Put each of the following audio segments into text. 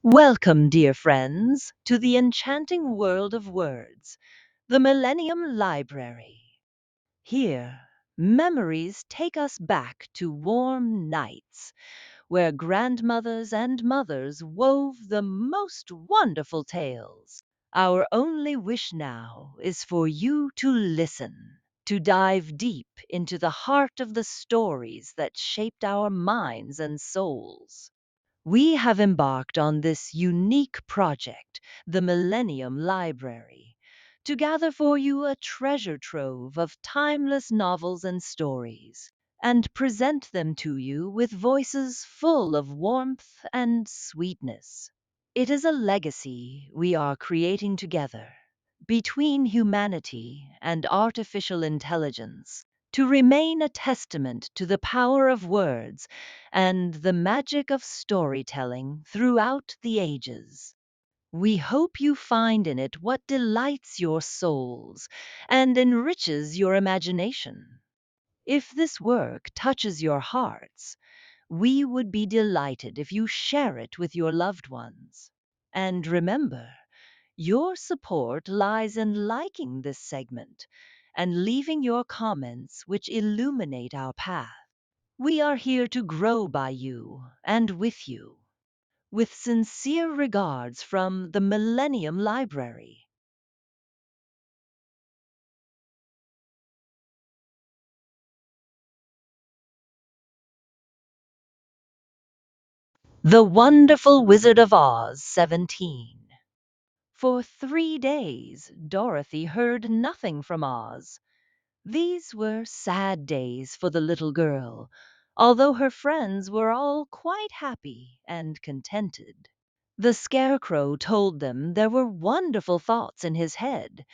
Welcome, dear friends, to the enchanting world of words, the Millennium Library. Here, memories take us back to warm nights where grandmothers and mothers wove the most wonderful tales. Our only wish now is for you to listen, to dive deep into the heart of the stories that shaped our minds and souls. We have embarked on this unique project, the Millennium Library, to gather for you a treasure trove of timeless novels and stories, and present them to you with voices full of warmth and sweetness. It is a legacy we are creating together between humanity and artificial intelligence to remain a testament to the power of words and the magic of storytelling throughout the ages. We hope you find in it what delights your souls and enriches your imagination. If this work touches your hearts, we would be delighted if you share it with your loved ones. And remember, your support lies in liking this segment and leaving your comments which illuminate our path. We are here to grow by you and with you. With sincere regards from the Millennium Library. The Wonderful Wizard of Oz 17. For 3 days, Dorothy heard nothing from Oz. These were sad days for the little girl, although her friends were all quite happy and contented. The Scarecrow told them there were wonderful thoughts in his head,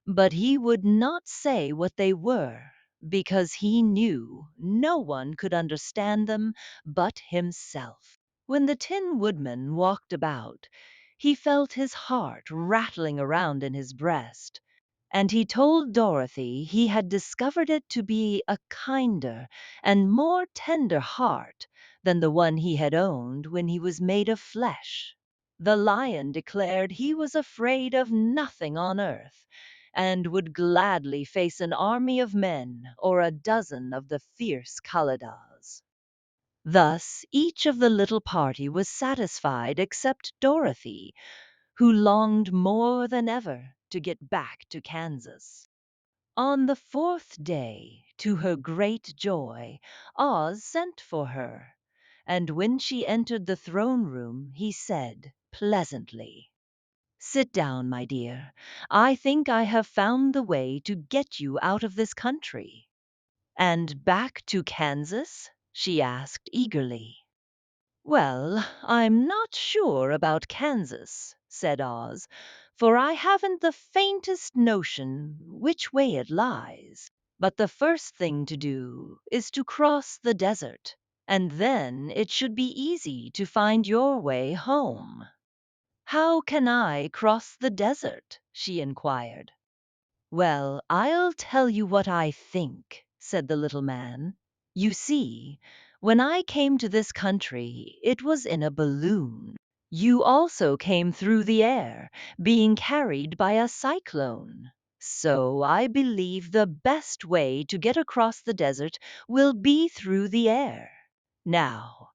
but he would not say what they were because he knew no one could understand them but himself. When the Tin Woodman walked about, he felt his heart rattling around in his breast, and he told Dorothy he had discovered it to be a kinder and more tender heart than the one he had owned when he was made of flesh. The Lion declared he was afraid of nothing on earth, and would gladly face an army of men or a dozen of the fierce Kaladas. Thus, each of the little party was satisfied except Dorothy, who longed more than ever to get back to Kansas. On the fourth day, to her great joy, Oz sent for her, and when she entered the throne room, he said pleasantly, "Sit down, my dear. I think I have found the way to get you out of this country." "And back to Kansas?" she asked eagerly. "Well, I'm not sure about Kansas," said Oz, "for I haven't the faintest notion which way it lies. But the first thing to do is to cross the desert, and then it should be easy to find your way home." "How can I cross the desert?" she inquired. "Well, I'll tell you what I think," said the little man. "You see, when I came to this country, it was in a balloon. You also came through the air, being carried by a cyclone. So I believe the best way to get across the desert will be through the air. Now,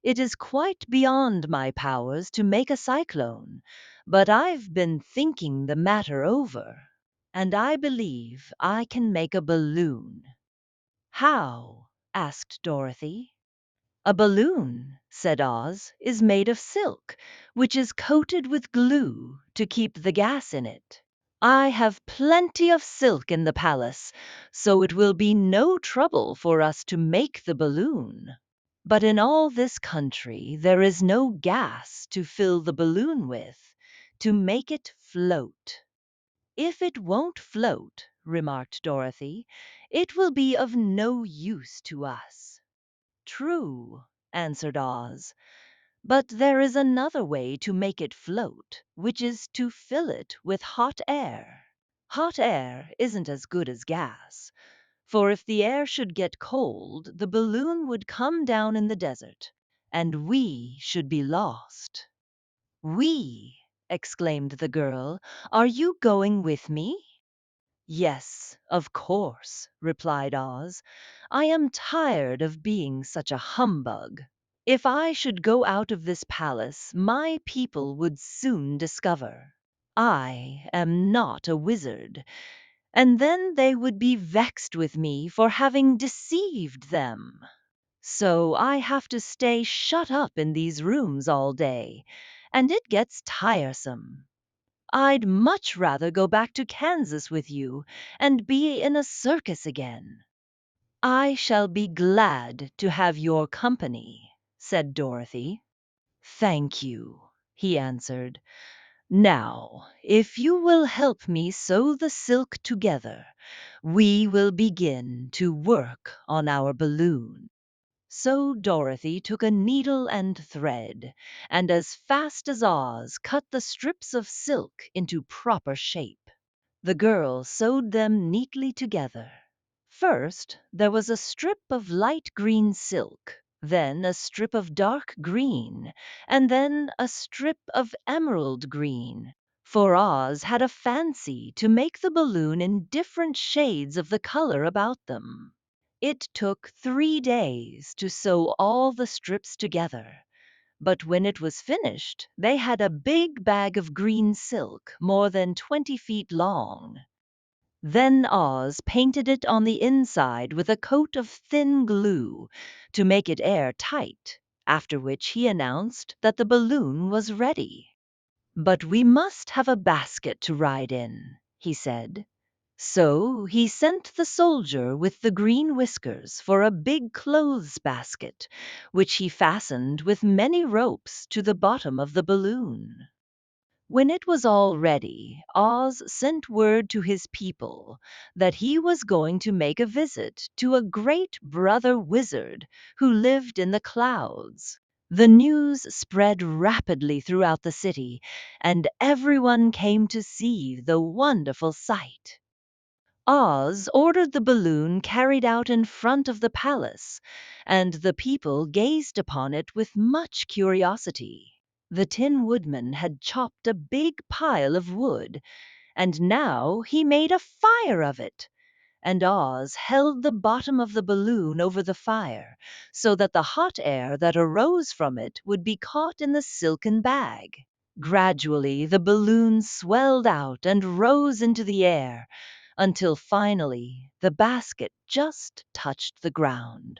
it is quite beyond my powers to make a cyclone, but I've been thinking the matter over, and I believe I can make a balloon." "How?" asked Dorothy. "A balloon," said Oz, "is made of silk, which is coated with glue to keep the gas in it. I have plenty of silk in the palace, so it will be no trouble for us to make the balloon. But in all this country there is no gas to fill the balloon with, to make it float." "If it won't float," remarked Dorothy, "it will be of no use to us." "True," answered Oz, "but there is another way to make it float, which is to fill it with hot air. Hot air isn't as good as gas, for if the air should get cold, the balloon would come down in the desert, and we should be lost." We, exclaimed the girl. Are you going with me? Yes, of course, replied Oz. I am tired of being such a humbug. If I should go out of this palace, my people would soon discover I am not a wizard, and then they would be vexed with me for having deceived them. So I have to stay shut up in these rooms all day, and it gets tiresome. I'd much rather go back to Kansas with you and be in a circus again. I shall be glad to have your company, said Dorothy. Thank you, he answered. Now, if you will help me sew the silk together, we will begin to work on our balloon. So Dorothy took a needle and thread, and as fast as Oz cut the strips of silk into proper shape. The girl sewed them neatly together. First, there was a strip of light green silk, then a strip of dark green, and then a strip of emerald green. For Oz had a fancy to make the balloon in different shades of the color about them. It took 3 days to sew all the strips together, but when it was finished, they had a big bag of green silk more than 20 feet long. Then Oz painted it on the inside with a coat of thin glue to make it air tight, after which he announced that the balloon was ready. But we must have a basket to ride in, he said. So he sent the soldier with the green whiskers for a big clothes basket, which he fastened with many ropes to the bottom of the balloon. When it was all ready, Oz sent word to his people that he was going to make a visit to a great brother wizard who lived in the clouds. The news spread rapidly throughout the city, and everyone came to see the wonderful sight. Oz ordered the balloon carried out in front of the palace, and the people gazed upon it with much curiosity. The Tin Woodman had chopped a big pile of wood, and now he made a fire of it, and Oz held the bottom of the balloon over the fire so that the hot air that arose from it would be caught in the silken bag. Gradually, the balloon swelled out and rose into the air until finally the basket just touched the ground.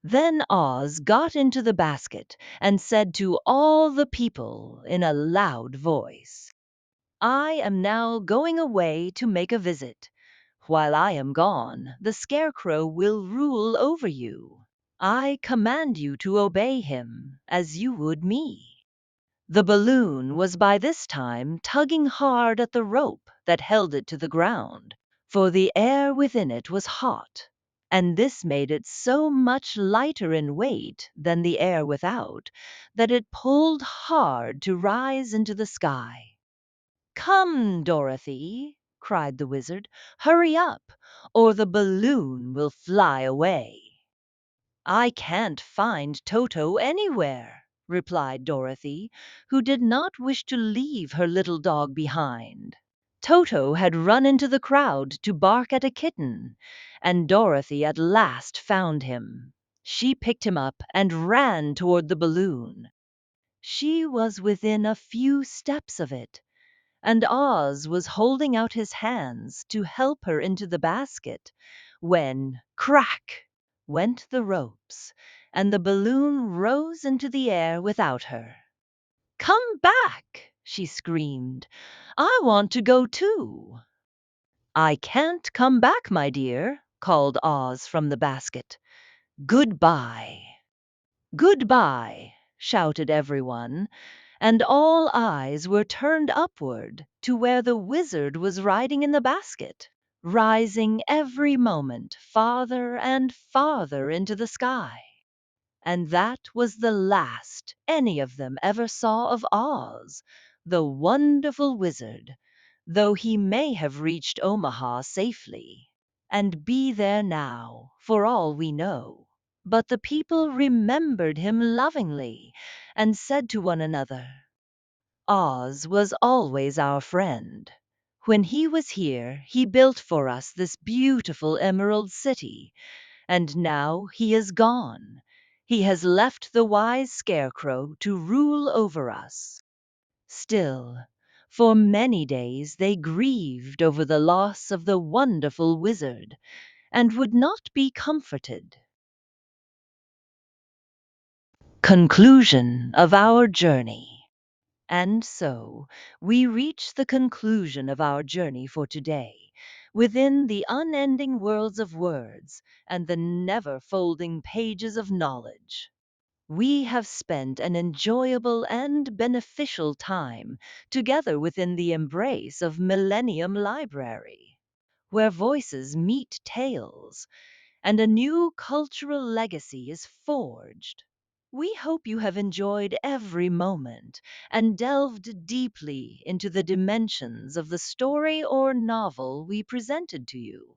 Then Oz got into the basket and said to all the people in a loud voice, I am now going away to make a visit. While I am gone, the Scarecrow will rule over you. I command you to obey him as you would me. The balloon was by this time tugging hard at the rope that held it to the ground, for the air within it was hot, and this made it so much lighter in weight than the air without that it pulled hard to rise into the sky. Come, Dorothy, cried the wizard, hurry up, or the balloon will fly away. I can't find Toto anywhere, replied Dorothy, who did not wish to leave her little dog behind. Toto had run into the crowd to bark at a kitten, and Dorothy at last found him. She picked him up and ran toward the balloon. She was within a few steps of it, and Oz was holding out his hands to help her into the basket, when crack went the ropes, and the balloon rose into the air without her. Come back, she screamed. I want to go too. I can't come back, my dear, called Oz from the basket. Goodbye. Goodbye, shouted everyone, and all eyes were turned upward to where the wizard was riding in the basket, rising every moment farther and farther into the sky. And that was the last any of them ever saw of Oz, the wonderful wizard, though he may have reached Omaha safely, and be there now, for all we know. But the people remembered him lovingly and said to one another, Oz was always our friend. When he was here, he built for us this beautiful Emerald City, and now he is gone. He has left the wise Scarecrow to rule over us. Still, for many days they grieved over the loss of the wonderful wizard and would not be comforted. Conclusion of our journey. And so, we reach the conclusion of our journey for today, within the unending worlds of words and the never folding pages of knowledge. We have spent an enjoyable and beneficial time together within the embrace of Millennium Library, where voices meet tales and a new cultural legacy is forged. We hope you have enjoyed every moment and delved deeply into the dimensions of the story or novel we presented to you.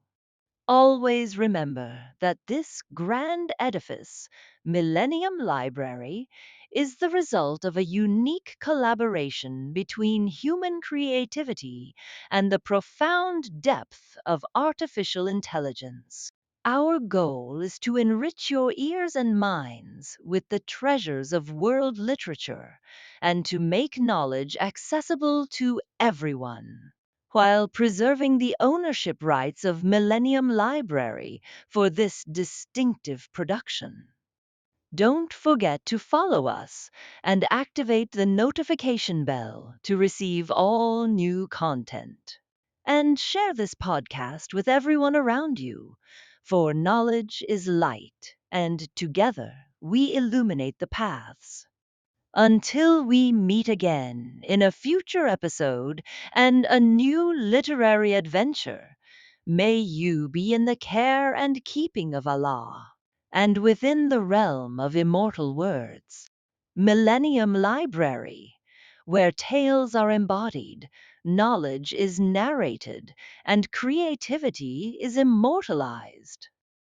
Always remember that this grand edifice, Millennium Library, is the result of a unique collaboration between human creativity and the profound depth of artificial intelligence. Our goal is to enrich your ears and minds with the treasures of world literature and to make knowledge accessible to everyone, while preserving the ownership rights of Millennium Library for this distinctive production. Don't forget to follow us and activate the notification bell to receive all new content. And share this podcast with everyone around you, for knowledge is light, and together we illuminate the paths. Until we meet again in a future episode and a new literary adventure, may you be in the care and keeping of Allah, and within the realm of immortal words. Millennium Library, where tales are embodied, knowledge is narrated, and creativity is immortalized.